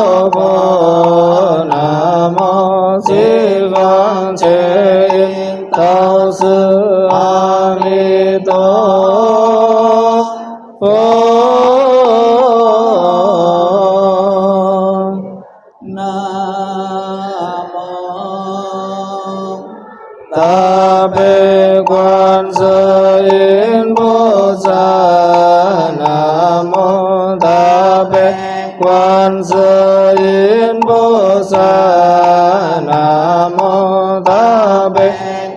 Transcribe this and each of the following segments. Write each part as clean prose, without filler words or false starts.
Bồ Nam Mô Di Văn Chế Yên Tao Sư A Ni Tô Phật. Nam Mô Ta Bê Quan Sơ Yên Bồ Tát. Nam Mô Ta Bê Quan Sơ Yên Bồ Tát. Nam Mô Ta Bê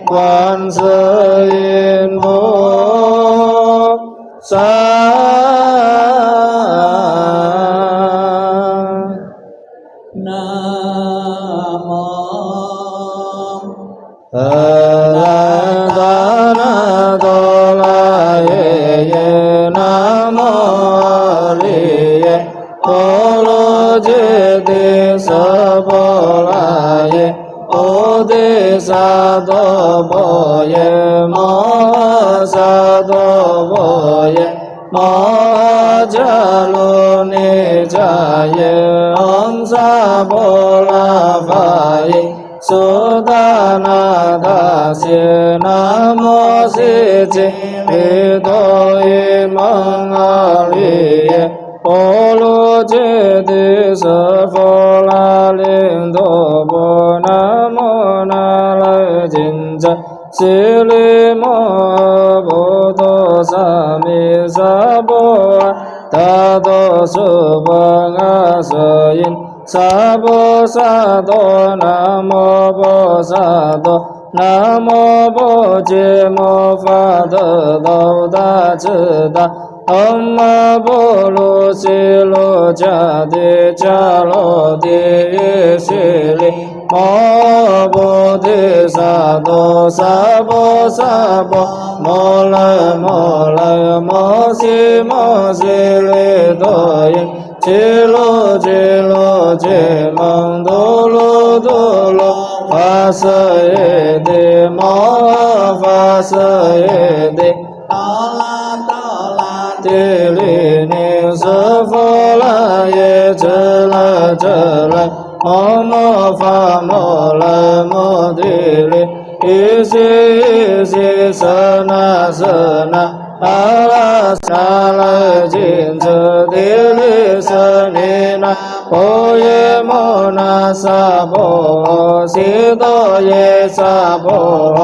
Quan Sơ Yên Bồ Tát. Nam Mô Sa Tô Bồ Ye Mo Sa Tô Bồ Ye Mo Cha Lu Ni Cha Ye Om Sa Bồ La Pha Ye Su Ta Na Ta Si Nam Mô Si Chi Li Tô Ye Mong A Li Ye Bồ Lu Chê Ti Sa Phô La Liên Tô Bồ Nam Mô Na Lai Jin Cha Si Li Mo Bồ Tô Sa Mi Sa Bồ Ta Tô Su Ba Nga Sa Yin Sa Bồ Sa Tô Nam Mô Bồ Sa Tô Nam Mô Bồ Chê Mô Phật Tô Ta Chư Ta Om Bồ Lô Si Lô Cha Ti Cha Lô Ti Si Li Mo Bồ Ti Sa Tô Sa Bồ Mô Lai Mô Si Li Tô Yin Chi Lô Mong Tu Lô Phá Sơ Ye Ti Mo Phá Sơ Ye Ti Ta La Ti Li Ni Sơ Phô La Ye Chơ La Mô Phá Mô La Mô Ti Li Y Si Sơ Na A La Sa La Jin Chơ Ti Li Sơ Ni Na Bồ Ye Mô Na Sa Bồ Si Tô Ye Sa Bồ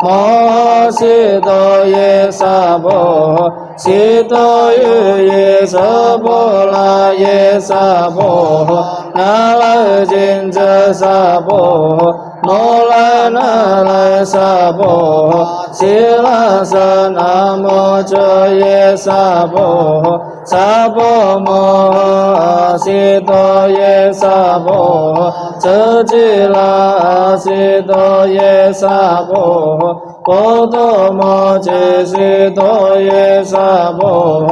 Mo Si Tô Ye Sa Bồ Si Tô Ye Sa Bồ La Ye Sa Bồ Na La Jin Chơ Sa Bồ Mô La Na La Sa Bồ Si La Sa Nam Mô Chơ Ye Sa Bồ Mo Si Tô Ye Sa Bồ Chơ Chi La Si Tô Ye Sa Bồ Bồ Tô Mo Chi Si Tô Ye Sa Bồ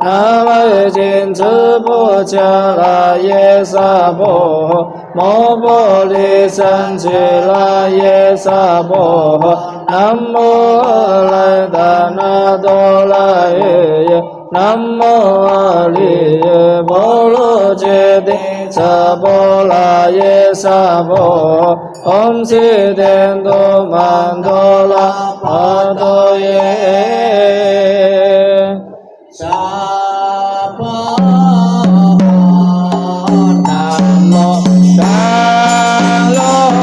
Na La Jin Chư Bồ Cha La Ye Sa Bồ Mô Bồ Li San Chi La Ye Sa Bồ Nam Mô Lai Đà Na Tô La Ye Nam Mô A Li Bồ Lô Chê Ti Sa Bồ La Ye Sa Bồ Om Si Đen Tô Man Tô La Pa Tô Ye Sa Bồ Nam Mô Ca Lô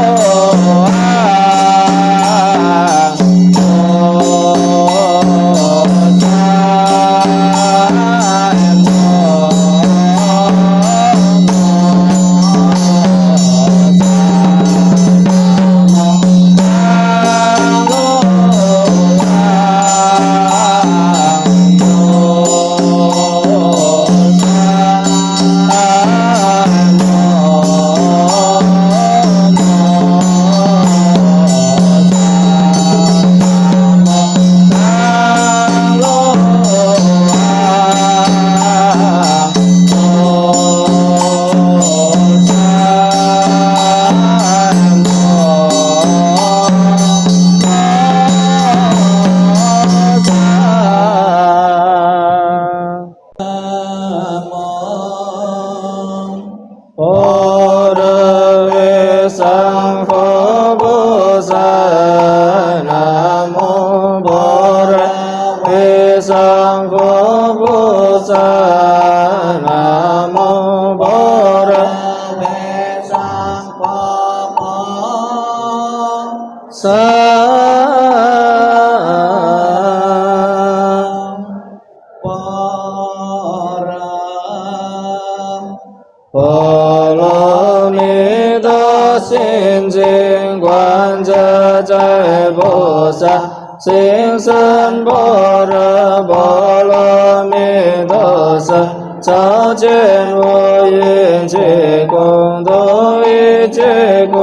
般若三佛菩萨，南无般若三佛菩萨，南无般若三佛菩萨。波罗蜜多心经观自在菩萨，行深般若波罗蜜多萨，照见五蕴皆空，度一切苦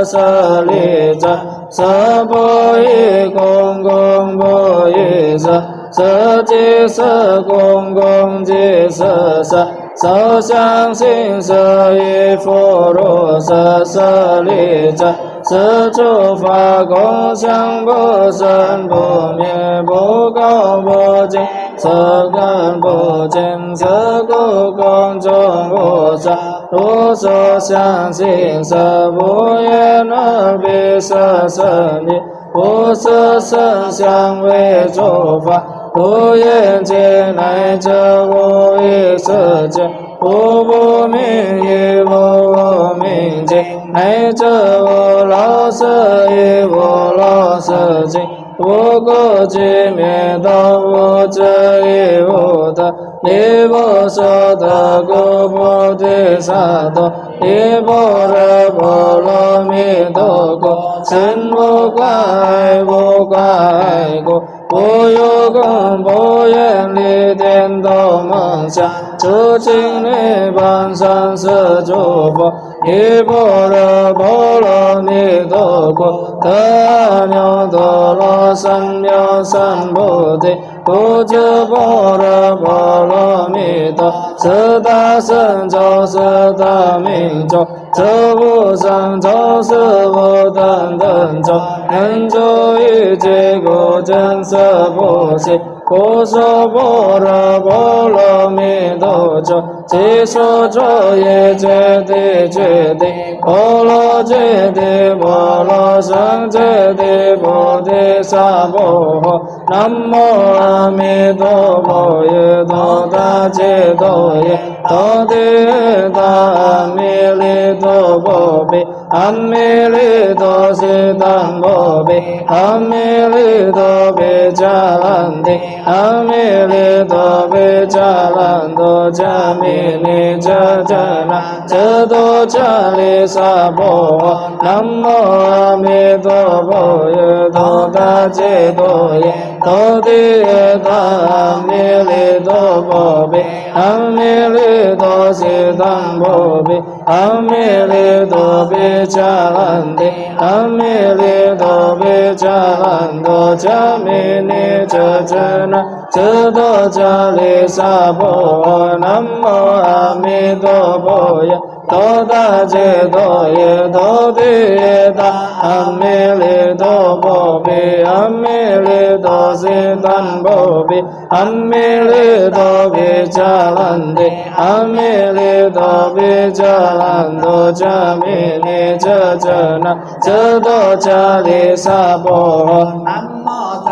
舍利藏，色不异空，空不异色，色即是空，空即是色。受想行识亦复如是，舍利子，是诸法空相不生不灭，不垢不净，色根不净，是故空中无色，如所想行识，不言而彼色身体，不是身相为诸法。不言界乃至无一世界，无不明亦无明尽，乃至无老死亦无老死尽，无故寂灭道，无智亦无得，亦无所得故，菩提萨埵，亦般若波罗蜜多故，心无挂碍，无挂碍故。不有功不愿力颠倒梦想，诸经涅槃三世诸佛，亦般若波罗蜜多故，得阿耨多罗三藐三菩提。不知般若波罗蜜多，是大圣咒，是大明咒，是无上咒，是无等等咒，能住一切苦真实不息。不说般若波罗蜜多咒，即说咒也揭谛揭谛，波罗揭谛，波罗僧揭谛，菩提萨婆诃。南无阿弥陀佛耶，多达揭多耶，多地达阿弥利多波比，阿弥利多悉檀波比，阿弥利多比迦兰提，阿弥利多比迦兰多迦弥尼迦迦那遮多迦利萨婆诃。南无阿弥陀佛耶，多达揭多耶，多地达阿弥利多波比，阿弥利多悉檀波比，阿弥利多比迦兰提，阿弥利多比迦兰多迦弥尼遮遮那遮多迦利萨婆诃。南无阿弥陀佛耶，多达揭多耶，多地达阿弥利多波比，阿弥利多悉檀波比，阿弥利多比迦兰提，阿弥利多比迦兰多迦弥尼遮遮那遮多迦利萨婆诃。南无萨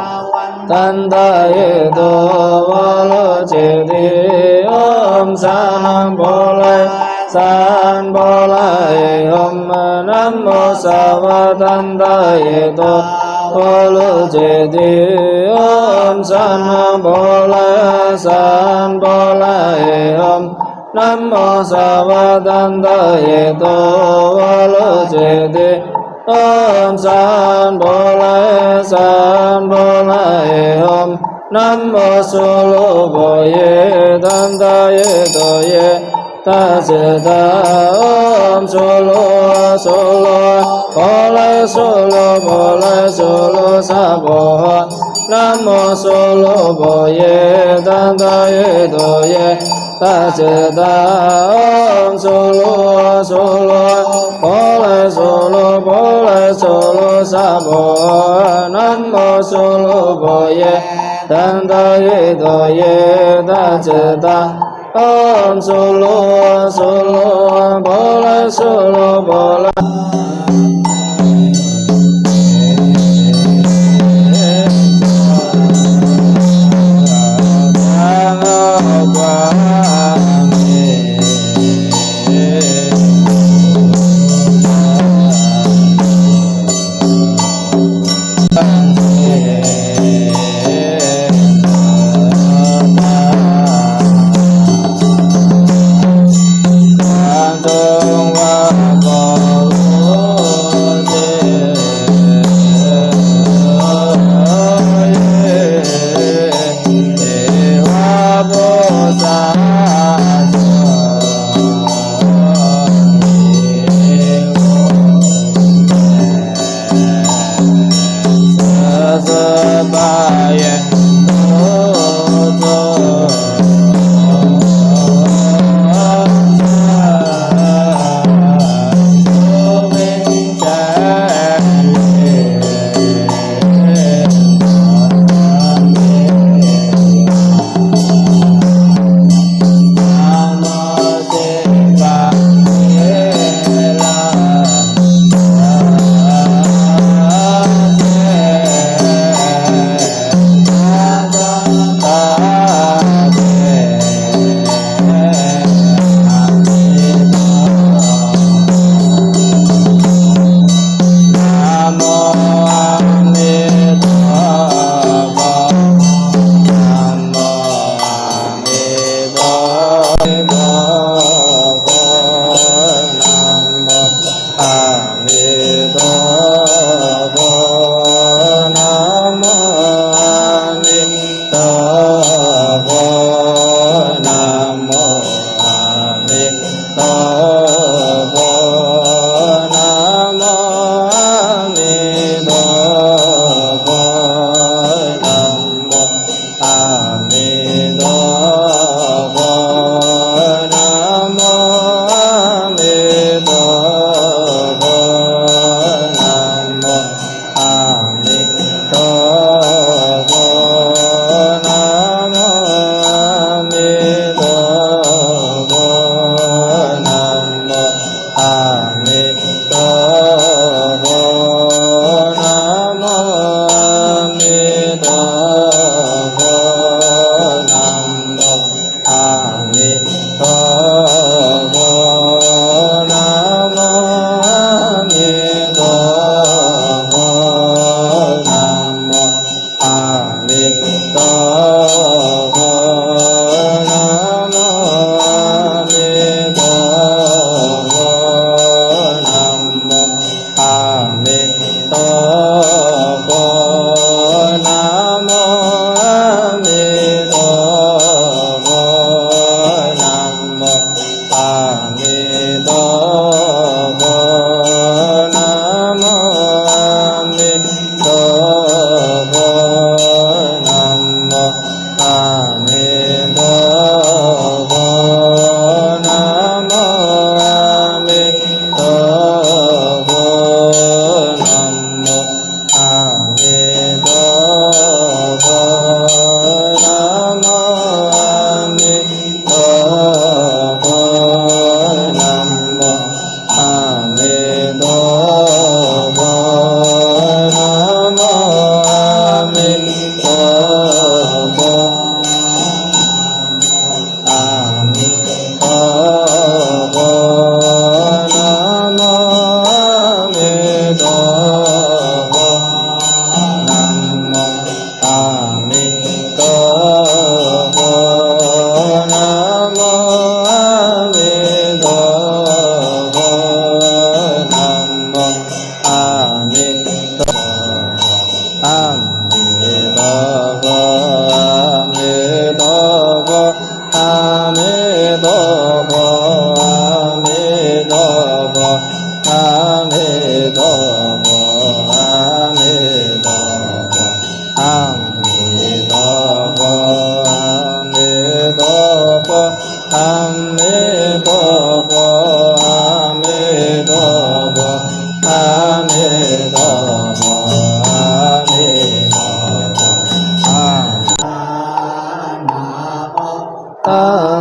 怛达耶多波罗揭谛，唵三波罗三波罗唵，南无萨怛达耶多波罗揭谛，唵三波罗三波罗唵，南无萨怛达耶多波罗揭谛，唵三波罗三波罗唵，南无苏卢婆耶怛达耶多耶大智大唵苏卢苏卢婆罗苏卢婆罗苏卢萨婆诃。南无苏卢婆耶怛达耶多耶大智大唵苏卢苏卢婆罗苏卢婆罗苏卢萨婆诃。南无苏卢婆耶怛达耶多耶大智大 Om Solo Solo Bola Solo Bola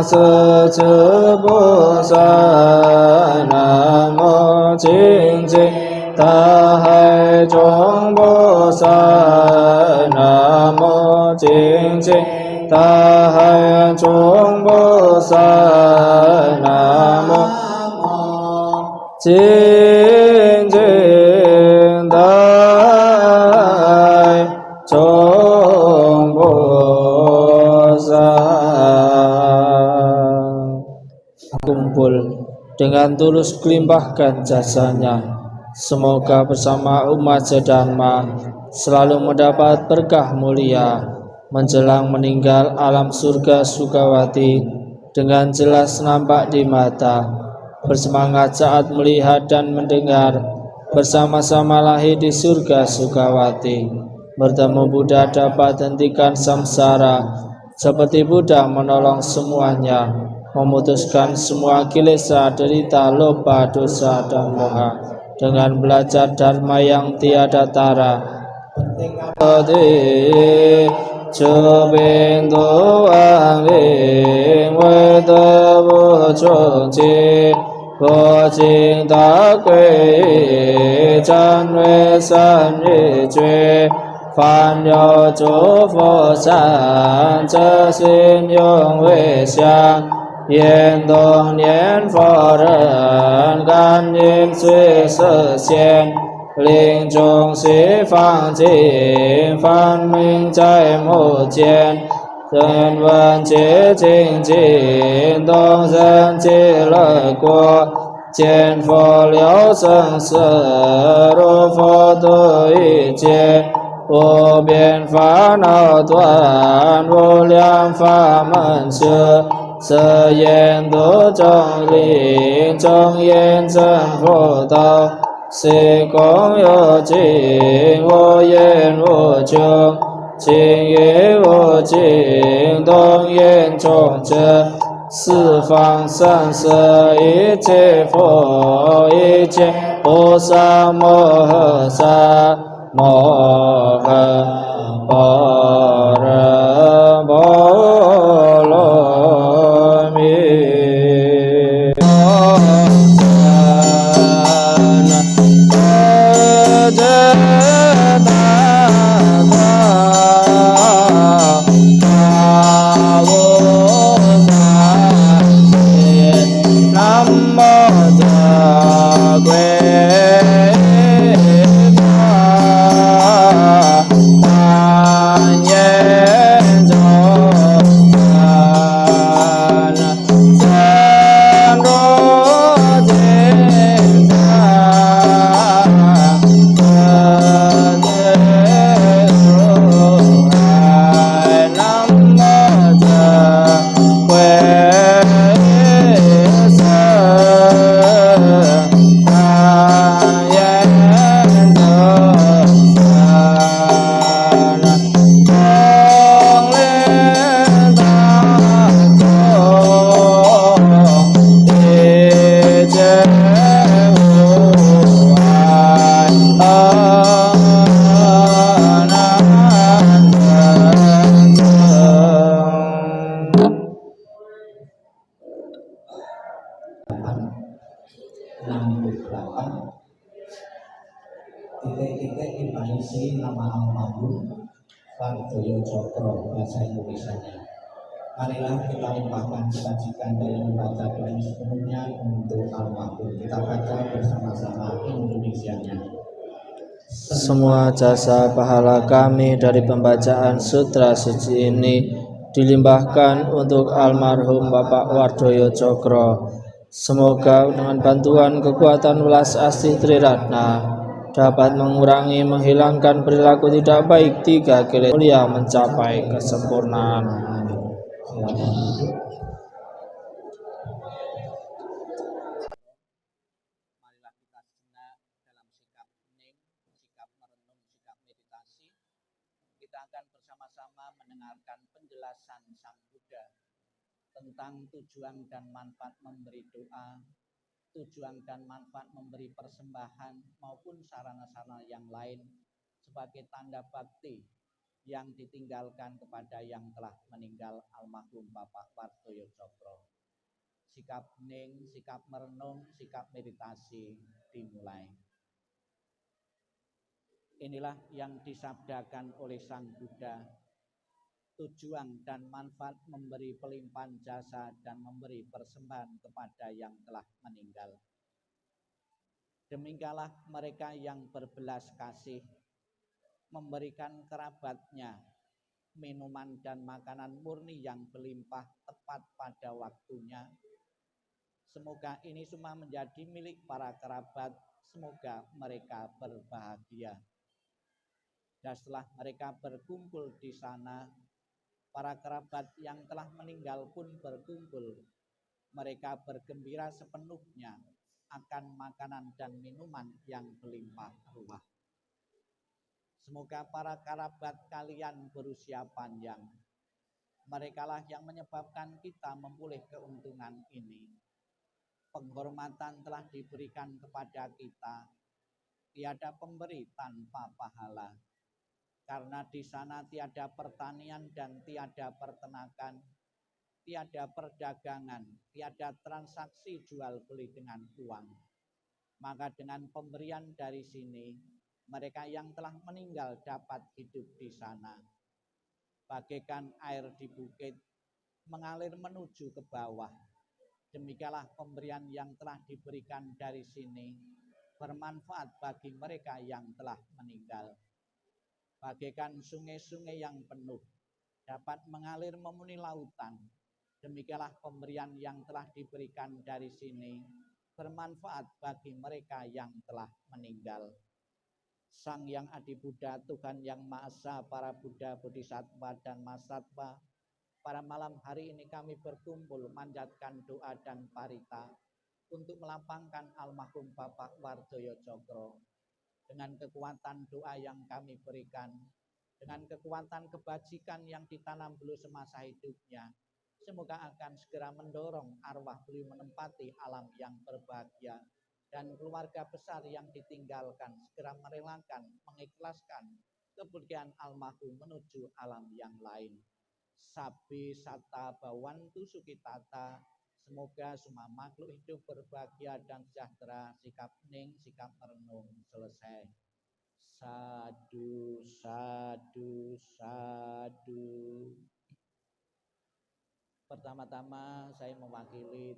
Sa chư bồ sát nam mô chính chính ta hai chúng bồ sát nam mô chính chính ta hai chúng bồ sát nam mô chính chính ta hai chúng bồ sát. Kumpul dengan tulus kelimpahkan jasanya. Semoga bersama umat sedharma selalu mendapat berkah mulia menjelang meninggal alam surga Sukawati dengan jelas nampak di mata, bersemangat saat melihat dan mendengar, bersama-sama lahir di surga Sukawati. Bertemu Buddha dapat hentikan samsara, seperti Buddha menolong semuanya, memutuskan semua kilesa, derita, loba, dosa, dan moha dengan belajar dharma yang tiada tara. Chubin tuang ling wei de bu chung chi bo jing da gui zhan wei san yu jue fan you zhu fu san zhe xin yong wei xiang yan dong nian fo ren gan yin sui se xian linh trung sĩ phang chỉ phan minh trai mù chiên dân vân chế chính chỉ đông dân chỉ lợi của trên phổ liễu sinh sự đô phổ tu y trên vô biên phá nào toàn vô量pháp mẫn sư sở yên tu trong lý trong yên dân phổ tao si công有情无言无穷情也无尽动言中者四方三世一切佛一切菩萨摩诃萨摩诃般若波罗蜜。Titik-titik dipanisi nama almarhum Wardoyo Cokro bahasa Indonesianya. Marilah kita limpahkan kebajikan dari membaca doa sepenuhnya untuk almarhum. Kita baca bersama-sama Indonesianya. Semua jasa pahala kami dari pembacaan sutra suci ini dilimpahkan untuk almarhum Bapak Wardoyo Cokro. Semoga dengan bantuan kekuatan welas asih Triratna dapat mengurangi, menghilangkan perilaku tidak baik tiga kali mulia mencapai kesempurnaan. Marilah kita sejenak dalam sikap hening, sikap merenung, sikap meditasi. Kita akan bersama-sama mendengarkan penjelasan Sang Buddha tentang tujuan dan manfaat memberi doa, tujuan dan manfaat memberi persembahan maupun sarana-sarana yang lain sebagai tanda bakti yang ditinggalkan kepada yang telah meninggal almarhum Bapak Wardoyo Cokro. sikap hening, sikap merenung, sikap meditasi dimulai. Inilah yang disabdakan oleh Sang Buddha, tujuan dan manfaat memberi pelimpahan jasa dan memberi persembahan kepada yang telah meninggal. Demikianlah mereka yang berbelas kasih memberikan kerabatnya minuman dan makanan murni yang berlimpah tepat pada waktunya. Semoga ini semua menjadi milik para kerabat, semoga mereka berbahagia. Dan setelah mereka berkumpul di sana, para kerabat yang telah meninggal pun berkumpul. Mereka bergembira sepenuhnya akan makanan dan minuman yang berlimpah ruah. Semoga para kerabat kalian berusia panjang. Merekalah yang menyebabkan kita memperoleh keuntungan ini. Penghormatan telah diberikan kepada kita. Tiada pemberi tanpa pahala. Karena di sana tiada pertanian dan tiada peternakan, tiada perdagangan, tiada transaksi jual beli dengan uang. Maka dengan pemberian dari sini, mereka yang telah meninggal dapat hidup di sana. Bagaikan air di bukit mengalir menuju ke bawah. Demikianlah pemberian yang telah diberikan dari sini bermanfaat bagi mereka yang telah meninggal. Bagaikan sungai-sungai yang penuh dapat mengalir memenuhi lautan. Demikianlah pemberian yang telah diberikan dari sini bermanfaat bagi mereka yang telah meninggal. Sang Yang Adi Buddha, Tuhan Yang Maha Esa, para Buddha, Bodhisattva, dan Mahasattva, pada malam hari ini kami berkumpul manjatkan doa dan parita untuk melapangkan almarhum Bapak Wardoyo Cokro. Dengan kekuatan doa yang kami berikan, dengan kekuatan kebajikan yang ditanam beliau semasa hidupnya, semoga akan segera mendorong arwah beliau menempati alam yang berbahagia, dan keluarga besar yang ditinggalkan segera merelakan, mengikhlaskan kepergian almarhum menuju alam yang lain. Sabi sata bawantu sukitata, semoga semua makhluk hidup berbahagia dan sejahtera. Sikap hening, sikap merenung selesai. Sadu, sadu, sadu. Pertama-tama saya mewakili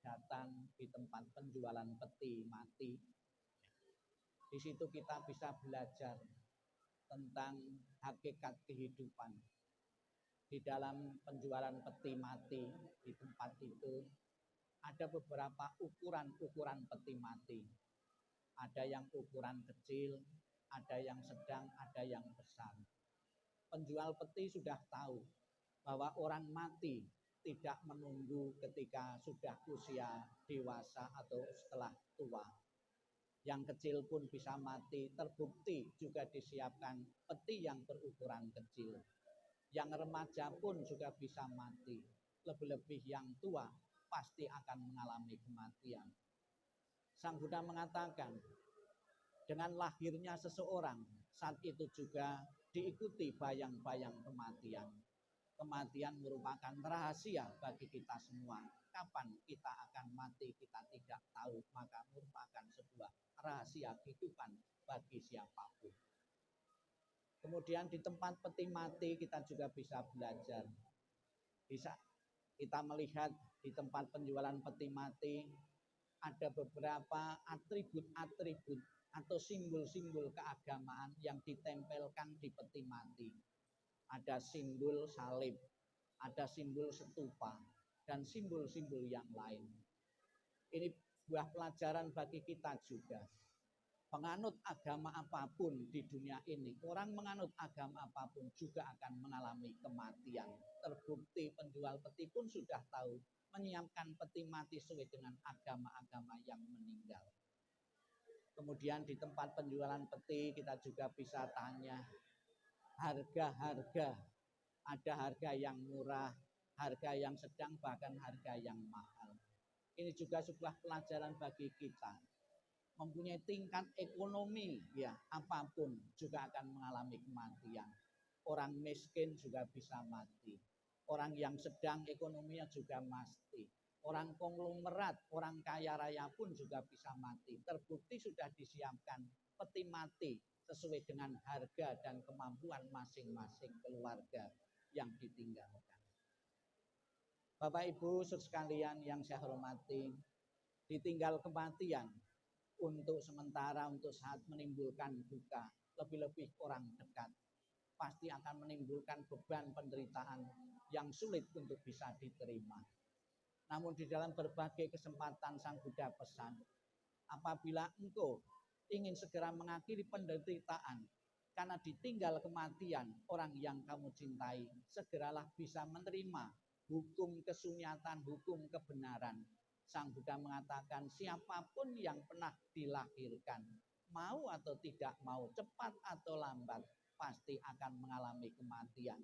datang di tempat penjualan peti mati. Di situ kita bisa belajar tentang hakikat kehidupan. Di dalam penjualan peti mati di tempat itu ada beberapa ukuran peti mati. Ada yang ukuran kecil, ada yang sedang, ada yang besar. Penjual peti sudah tahu bahwa orang mati tidak menunggu ketika sudah usia dewasa atau setelah tua. Yang kecil pun bisa mati, terbukti juga disiapkan peti yang berukuran kecil. Yang remaja pun juga bisa mati. Lebih-lebih yang tua pasti akan mengalami kematian. Sang Buddha mengatakan, dengan lahirnya seseorang, saat itu juga diikuti bayang-bayang kematian. Kematian merupakan rahasia bagi kita semua. Kapan kita akan mati kita tidak tahu, maka merupakan sebuah rahasia kehidupan bagi siapapun. Kemudian di tempat peti mati kita juga bisa belajar. Bisa kita melihat di tempat penjualan peti mati ada beberapa atribut-atribut atau simbol-simbol keagamaan yang ditempelkan di peti mati. Ada simbol salib, ada simbol stupa, dan simbol-simbol yang lain. Ini sebuah pelajaran bagi kita juga. Penganut agama apapun di dunia ini, orang menganut agama apapun juga akan mengalami kematian. Terbukti penjual peti pun sudah tahu menyiapkan peti mati sesuai dengan agama-agama yang meninggal. Kemudian di tempat penjualan peti kita juga bisa tanya harga-harga. Ada harga yang murah, harga yang sedang, bahkan harga yang mahal. Ini juga sebuah pelajaran bagi kita. Mempunyai tingkat ekonomi ya apapun juga akan mengalami kematian. Orang miskin juga bisa mati. Orang yang sedang ekonominya juga mati. orang konglomerat, orang kaya raya pun juga bisa mati. Terbukti sudah disiapkan peti mati sesuai dengan harga dan kemampuan masing-masing keluarga yang ditinggalkan. Bapak Ibu sekalian yang saya hormati, ditinggal kematian untuk sementara, untuk saat menimbulkan duka, lebih-lebih orang dekat, pasti akan menimbulkan beban penderitaan yang sulit untuk bisa diterima. Namun di dalam berbagai kesempatan Sang Buddha pesan, apabila engkau ingin segera mengakhiri penderitaan karena ditinggal kematian orang yang kamu cintai, segeralah bisa menerima hukum kesunyatan, hukum kebenaran. Sang Buddha mengatakan siapapun yang pernah dilahirkan, mau atau tidak mau, cepat atau lambat, pasti akan mengalami kematian.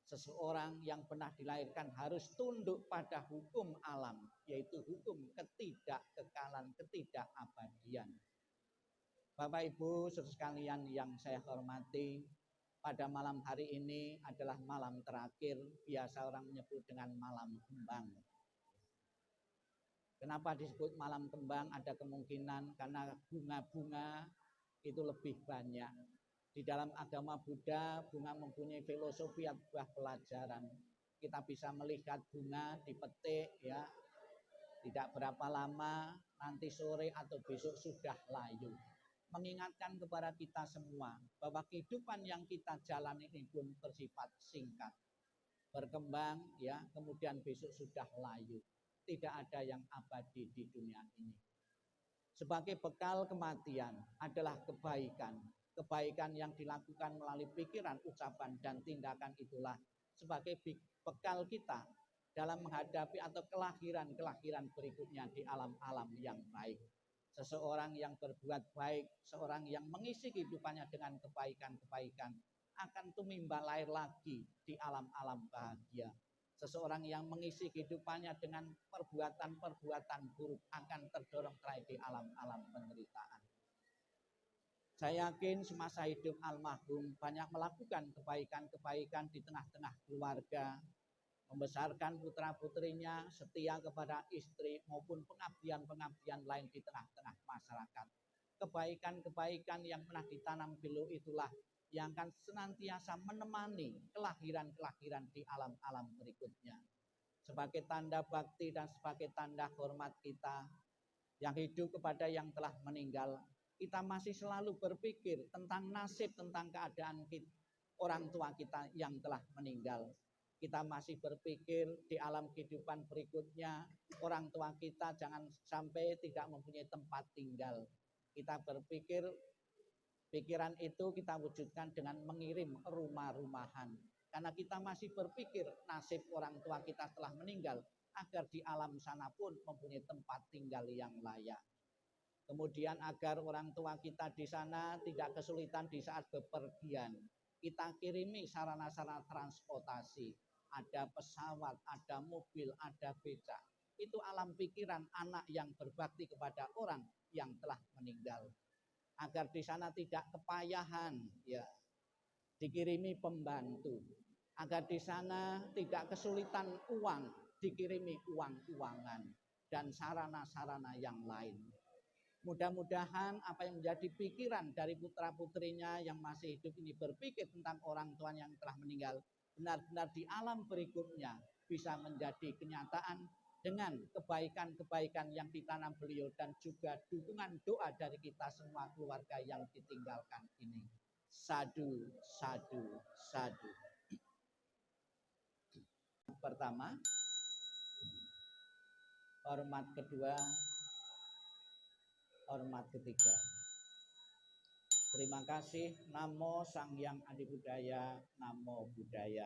Seseorang yang pernah dilahirkan harus tunduk pada hukum alam, yaitu hukum ketidakkekalan, ketidakabadian. Bapak Ibu sekalian yang saya hormati, pada malam hari ini adalah malam terakhir, biasa orang menyebut dengan malam kembang. Kenapa disebut malam kembang? Ada kemungkinan karena bunga-bunga itu lebih banyak. Di dalam agama Buddha, bunga mempunyai filosofi sebuah pelajaran. Kita bisa melihat bunga dipetik, ya, tidak berapa lama, nanti sore atau besok sudah layu. Mengingatkan kepada kita semua bahwa kehidupan yang kita jalani ini pun bersifat singkat, berkembang, ya, kemudian besok sudah layu. Tidak ada yang abadi di dunia ini. Sebagai bekal kematian adalah kebaikan. Kebaikan yang dilakukan melalui pikiran, ucapan, dan tindakan itulah sebagai bekal kita dalam menghadapi atau kelahiran-kelahiran berikutnya di alam-alam yang baik. Seseorang yang berbuat baik, seorang yang mengisi kehidupannya dengan kebaikan-kebaikan, akan tumimba lahir lagi di alam-alam bahagia. Seseorang yang mengisi kehidupannya dengan perbuatan-perbuatan buruk akan terdorong terakhir di alam-alam penderitaan. Saya yakin semasa hidup almarhum banyak melakukan kebaikan-kebaikan di tengah-tengah keluarga, membesarkan putra-putrinya, setia kepada istri, maupun pengabdian-pengabdian lain di tengah-tengah masyarakat. Kebaikan-kebaikan yang pernah ditanam beliau itulah yang akan senantiasa menemani kelahiran-kelahiran di alam-alam berikutnya. Sebagai tanda bakti dan sebagai tanda hormat kita yang hidup kepada yang telah meninggal, kita masih selalu berpikir tentang nasib, tentang keadaan kita, orang tua kita yang telah meninggal. Kita masih berpikir di alam kehidupan berikutnya, orang tua kita jangan sampai tidak mempunyai tempat tinggal. Kita berpikir, pikiran itu kita wujudkan dengan mengirim rumah-rumahan. Karena kita masih berpikir nasib orang tua kita telah meninggal, agar di alam sana pun mempunyai tempat tinggal yang layak. Kemudian agar orang tua kita di sana tidak kesulitan di saat bepergian, kita kirimi sarana-sarana transportasi. Ada pesawat, ada mobil, ada becak. Itu alam pikiran anak yang berbakti kepada orang yang telah meninggal. Agar di sana tidak kepayahan, ya, dikirimi pembantu. Agar di sana tidak kesulitan uang, dikirimi uang-uangan dan sarana-sarana yang lain. Mudah-mudahan apa yang menjadi pikiran dari putra-putrinya yang masih hidup ini berpikir tentang orang tuanya yang telah meninggal, benar-benar di alam berikutnya bisa menjadi kenyataan dengan kebaikan-kebaikan yang ditanam beliau dan juga dukungan doa dari kita semua keluarga yang ditinggalkan ini. Sadu, sadu, sadu. Pertama, hormat kedua, hormat ketiga. Terima kasih. Namo Sang Hyang Adi Budaya, Namo Buddhaya.